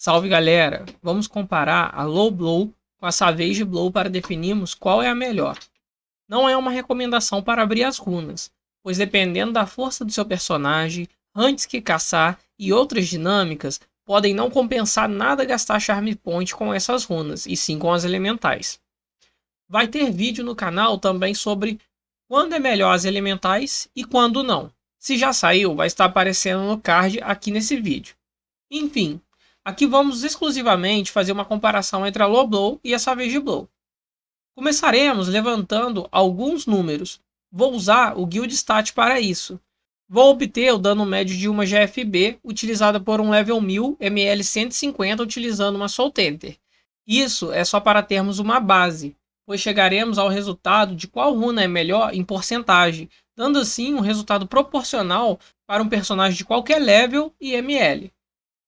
Salve galera! Vamos comparar a Low Blow com a Savage Blow para definirmos qual é a melhor. Não é uma recomendação para abrir as runas, pois dependendo da força do seu personagem, hunts que caçar e outras dinâmicas, podem não compensar nada gastar Charm Point com essas runas, e sim com as elementais. Vai ter vídeo no canal também sobre quando é melhor as elementais e quando não. Se já saiu, vai estar aparecendo no card aqui nesse vídeo. Enfim, aqui vamos exclusivamente fazer uma comparação entre a Low Blow e a Savage Blow. Começaremos levantando alguns números. Vou usar o Guild Stat para isso. Vou obter o dano médio de uma GFB utilizada por um level 1000 ML 150 utilizando uma Soul Tenter. Isso é só para termos uma base, pois chegaremos ao resultado de qual runa é melhor em porcentagem, dando assim um resultado proporcional para um personagem de qualquer level e ML.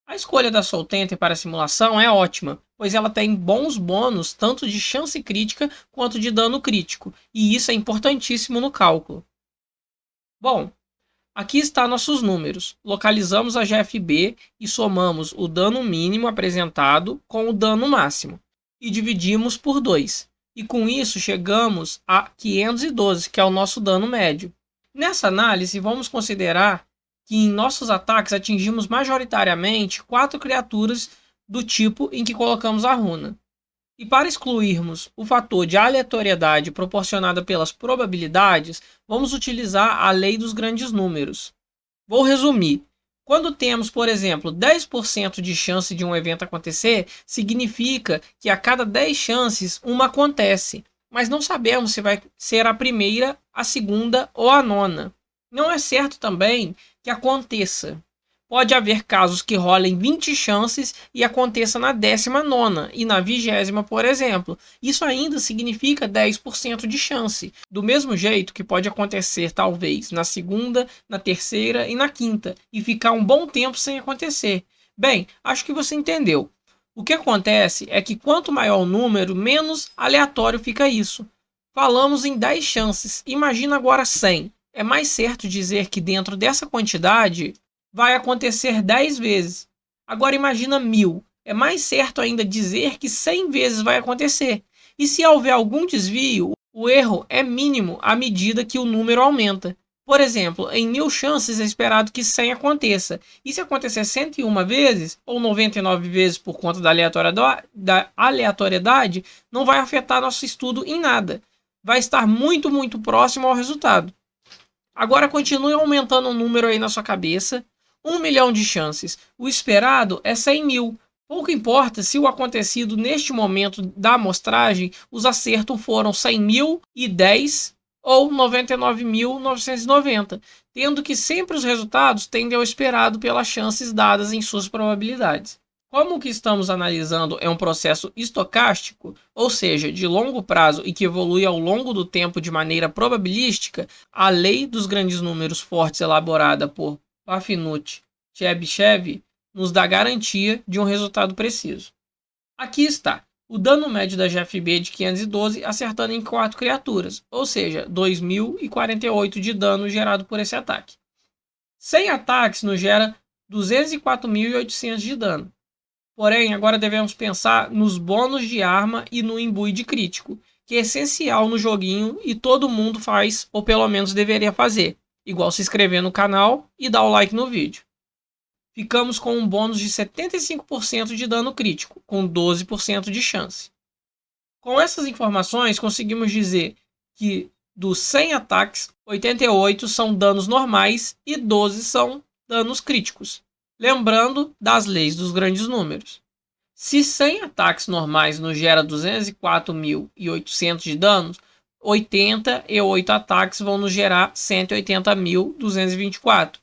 A escolha da Soul Tenter para a simulação é ótima, pois ela tem bons bônus tanto de chance crítica quanto de dano crítico, e isso é importantíssimo no cálculo. Bom, aqui está nossos números. Localizamos a GFB e somamos o dano mínimo apresentado com o dano máximo, e dividimos por 2. E com isso chegamos a 512, que é o nosso dano médio. Nessa análise, vamos considerar que em nossos ataques atingimos majoritariamente 4 criaturas do tipo em que colocamos a runa. E para excluirmos o fator de aleatoriedade proporcionada pelas probabilidades, vamos utilizar a lei dos grandes números. Vou resumir. Quando temos, por exemplo, 10% de chance de um evento acontecer, significa que a cada 10 chances, uma acontece. Mas não sabemos se vai ser a primeira, a segunda ou a nona. Não é certo também que aconteça. Pode haver casos que rolem 20 chances e aconteça na 19ª e na 20ª, por exemplo. Isso ainda significa 10% de chance. Do mesmo jeito que pode acontecer talvez na segunda, na terceira e na quinta e ficar um bom tempo sem acontecer. Bem, acho que você entendeu. O que acontece é que quanto maior o número, menos aleatório fica isso. Falamos em 10 chances, imagina agora 100. É mais certo dizer que dentro dessa quantidade vai acontecer 10 vezes. Agora imagina 1000. É mais certo ainda dizer que 100 vezes vai acontecer. E se houver algum desvio, o erro é mínimo à medida que o número aumenta. Por exemplo, em 1000 chances é esperado que 100 aconteça. E se acontecer 101 vezes, ou 99 vezes por conta da aleatoriedade, não vai afetar nosso estudo em nada. Vai estar muito próximo ao resultado. Agora continue aumentando o número aí na sua cabeça. 1 milhão de chances. O esperado é 100 mil. Pouco importa se o acontecido neste momento da amostragem, os acertos foram 100.010 ou 99.990, tendo que sempre os resultados tendem ao esperado pelas chances dadas em suas probabilidades. Como o que estamos analisando é um processo estocástico, ou seja, de longo prazo e que evolui ao longo do tempo de maneira probabilística, a lei dos grandes números fortes elaborada por Pafinut-Chebyshev nos dá garantia de um resultado preciso. Aqui está o dano médio da GFB de 512 acertando em 4 criaturas, ou seja, 2.048 de dano gerado por esse ataque. 100 ataques nos gera 204.800 de dano. Porém, agora devemos pensar nos bônus de arma e no imbue de crítico, que é essencial no joguinho e todo mundo faz, ou pelo menos deveria fazer, igual se inscrever no canal e dar o like no vídeo. Ficamos com um bônus de 75% de dano crítico, com 12% de chance. Com essas informações, conseguimos dizer que dos 100 ataques, 88 são danos normais e 12 são danos críticos. Lembrando das leis dos grandes números. Se 100 ataques normais nos gera 204.800 de danos, 88 ataques vão nos gerar 180.224.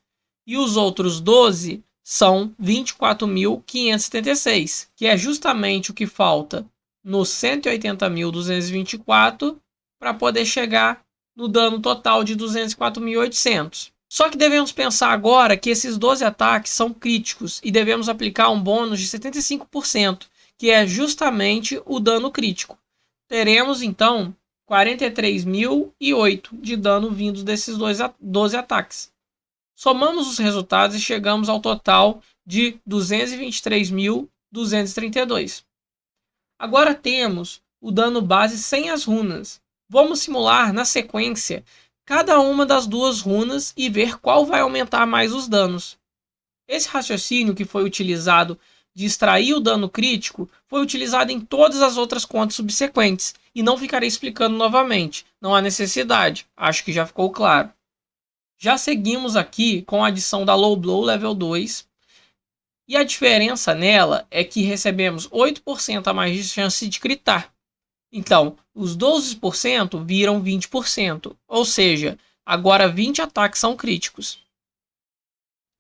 E os outros 12 são 24.576, que é justamente o que falta nos 180.224 para poder chegar no dano total de 204.800. Só que devemos pensar agora que esses 12 ataques são críticos e devemos aplicar um bônus de 75%, que é justamente o dano crítico. Teremos então 43.008 de dano vindos desses 12 ataques. Somamos os resultados e chegamos ao total de 223.000 232. Agora temos o dano base sem as runas. Vamos simular na sequência cada uma das duas runas e ver qual vai aumentar mais os danos. Esse raciocínio que foi utilizado de extrair o dano crítico foi utilizado em todas as outras contas subsequentes e não ficarei explicando novamente, não há necessidade, acho que já ficou claro. Já seguimos aqui com a adição da Low Blow Level 2 e a diferença nela é que recebemos 8% a mais de chance de critar. Então, os 12% viram 20%, ou seja, agora 20 ataques são críticos.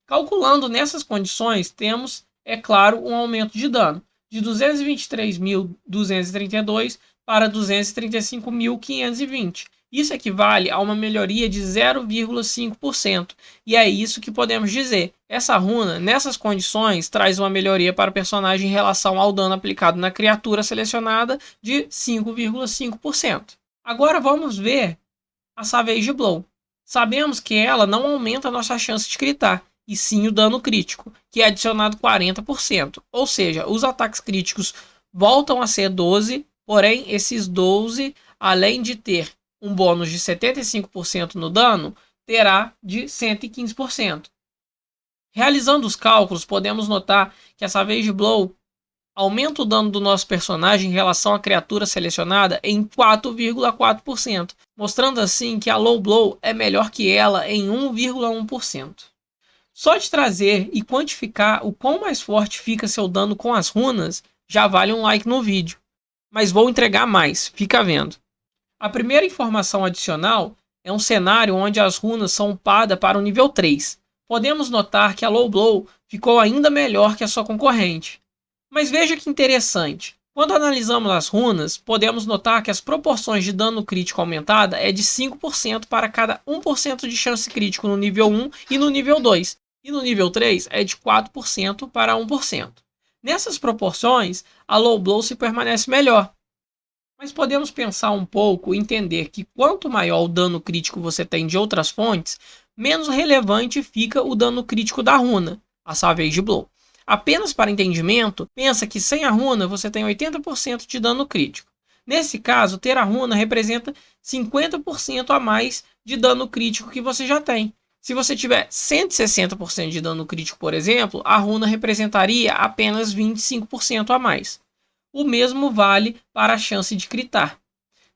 Calculando nessas condições, temos, é claro, um aumento de dano de 223.232 para 235.520. Isso equivale a uma melhoria de 0,5%. E é isso que podemos dizer. Essa runa, nessas condições, traz uma melhoria para o personagem em relação ao dano aplicado na criatura selecionada de 5,5%. Agora vamos ver a Savage Blow. Sabemos que ela não aumenta a nossa chance de critar, e sim o dano crítico, que é adicionado 40%. Ou seja, os ataques críticos voltam a ser 12, porém esses 12, além de ter um bônus de 75% no dano, terá de 115%. Realizando os cálculos, podemos notar que a Savage Blow aumenta o dano do nosso personagem em relação à criatura selecionada em 4,4%, mostrando assim que a Low Blow é melhor que ela em 1,1%. Só de trazer e quantificar o quão mais forte fica seu dano com as runas, já vale um like no vídeo. Mas vou entregar mais, fica vendo. A primeira informação adicional é um cenário onde as runas são upadas para o nível 3. Podemos notar que a Low Blow ficou ainda melhor que a sua concorrente. Mas veja que interessante. Quando analisamos as runas, podemos notar que as proporções de dano crítico aumentada é de 5% para cada 1% de chance crítico no nível 1 e no nível 2. E no nível 3 é de 4% para 1%. Nessas proporções, a Low Blow se permanece melhor. Mas podemos pensar um pouco e entender que quanto maior o dano crítico você tem de outras fontes, menos relevante fica o dano crítico da runa, a Savage Blow. Apenas para entendimento, pensa que sem a runa você tem 80% de dano crítico. Nesse caso, ter a runa representa 50% a mais de dano crítico que você já tem. Se você tiver 160% de dano crítico, por exemplo, a runa representaria apenas 25% a mais. O mesmo vale para a chance de critar.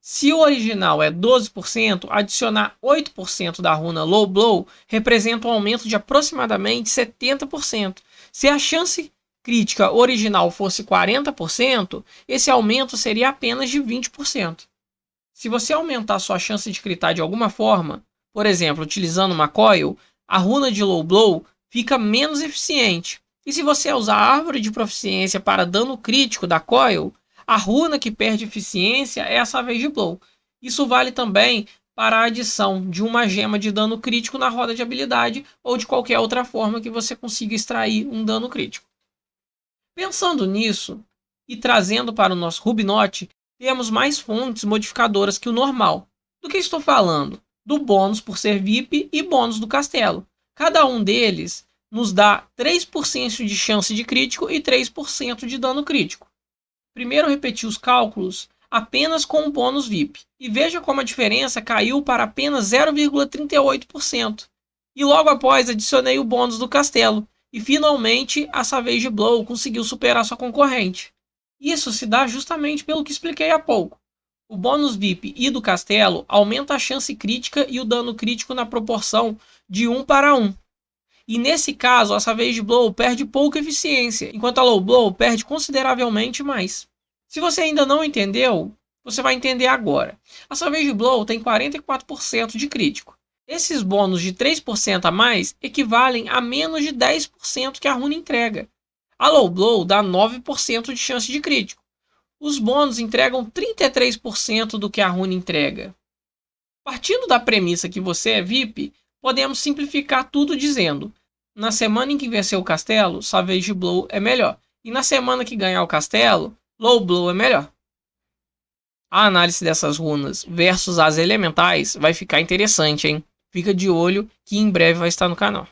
Se o original é 12%, adicionar 8% da runa Low Blow representa um aumento de aproximadamente 70%. Se a chance crítica original fosse 40%, esse aumento seria apenas de 20%. Se você aumentar sua chance de critar de alguma forma, por exemplo, utilizando uma coil, a runa de Low Blow fica menos eficiente. E se você usar a árvore de proficiência para dano crítico da coil, a runa que perde eficiência é a Savage Blow. Isso vale também para a adição de uma gema de dano crítico na roda de habilidade ou de qualquer outra forma que você consiga extrair um dano crítico. Pensando nisso e trazendo para o nosso Rubinote, temos mais fontes modificadoras que o normal. Do que estou falando? Do bônus por ser VIP e bônus do castelo. Cada um deles nos dá 3% de chance de crítico e 3% de dano crítico. Primeiro repetir os cálculos apenas com o bônus VIP. E veja como a diferença caiu para apenas 0,38%. E logo após adicionei o bônus do castelo. E finalmente a Savage Blow conseguiu superar sua concorrente. Isso se dá justamente pelo que expliquei há pouco. O bônus VIP e do castelo aumenta a chance crítica e o dano crítico na proporção de 1 para 1. E nesse caso, a Savage Blow perde pouca eficiência, enquanto a Low Blow perde consideravelmente mais. Se você ainda não entendeu, você vai entender agora. A Savage Blow tem 44% de crítico. Esses bônus de 3% a mais equivalem a menos de 10% que a runa entrega. A Low Blow dá 9% de chance de crítico. Os bônus entregam 33% do que a runa entrega. Partindo da premissa que você é VIP, podemos simplificar tudo dizendo: na semana em que vencer o castelo, Savage Blow é melhor. E na semana que ganhar o castelo, Low Blow é melhor. A análise dessas runas versus as elementais vai ficar interessante, hein? Fica de olho que em breve vai estar no canal.